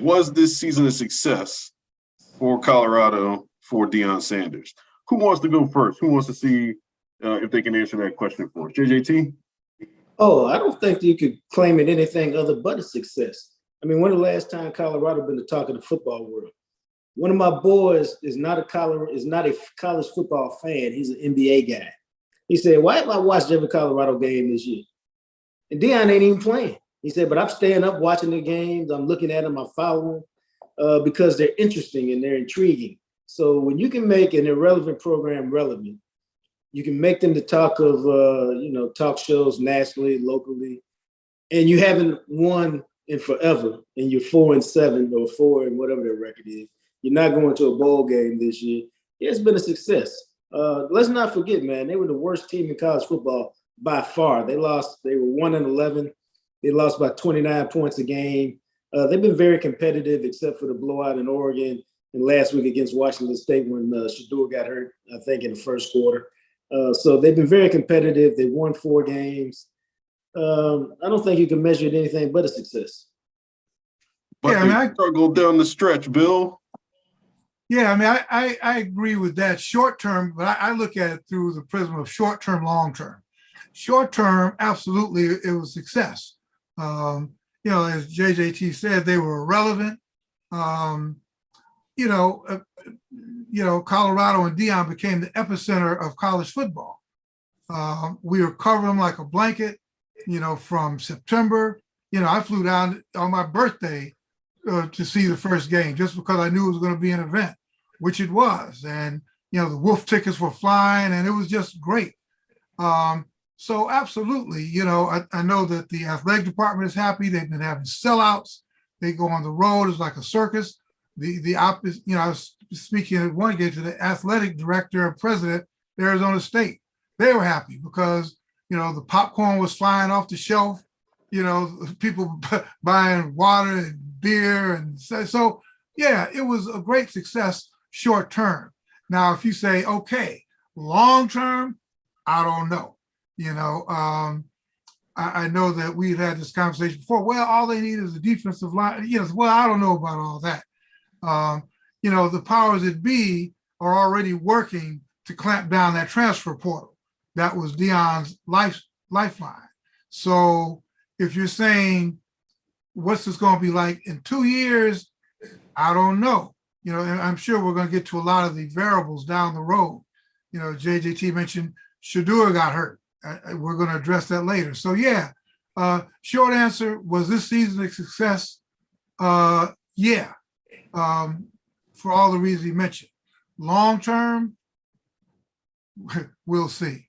Was this season a success for Colorado for Deion Sanders? Who wants to go first? Who wants to see if they can answer that question for us? JJT? Oh, I don't think you could claim it anything other but a success. I mean, when the last time Colorado been the talk of the football world? One of my boys is not a college football fan. He's an NBA guy. He said, "Why have I watched every Colorado game this year?" And Deion ain't even playing. He said, "But I'm staying up watching the games. I'm looking at them. I follow them because they're interesting and they're intriguing." So when you can make an irrelevant program relevant, you can make them the talk of talk shows nationally, locally, and you haven't won in forever, and you're 4-7 or 4 and whatever their record is. You're not going to a bowl game this year. It's been a success. Let's not forget, man, they were the worst team in college football by far. They were 1-11. They lost by 29 points a game. They've been very competitive, except for the blowout in Oregon and last week against Washington State when Shedeur got hurt, I think, in the first quarter. So they've been very competitive. They won 4 games. I don't think you can measure it anything but a success. But they struggled down the stretch, Bill. Yeah, I mean, I agree with that short term, but I look at it through the prism of short term, long term. Short term, absolutely, it was success. As JJT said, they were irrelevant. Colorado and Deion became the epicenter of college football. We were covering them like a blanket, from September. I flew down on my birthday to see the first game just because I knew it was going to be an event, which it was. And, the Wolf tickets were flying and it was just great. So absolutely, I know that the athletic department is happy. They've been having sellouts. They go on the road. It's like a circus. The opposite, I was speaking at one game to the athletic director and president of Arizona State. They were happy because, the popcorn was flying off the shelf, people buying water and beer. And so, yeah, it was a great success short term. Now, if you say, okay, long term, I don't know. I know that we've had this conversation before. Well, all they need is a defensive line. Well, I don't know about all that. The powers that be are already working to clamp down that transfer portal. That was Deion's lifeline. So if you're saying, what's this going to be like in 2 years? I don't know. And I'm sure we're going to get to a lot of the variables down the road. JJT mentioned Shedeur got hurt. We're going to address that later. So yeah, short answer, was this season a success? Yeah, for all the reasons you mentioned. Long term, we'll see.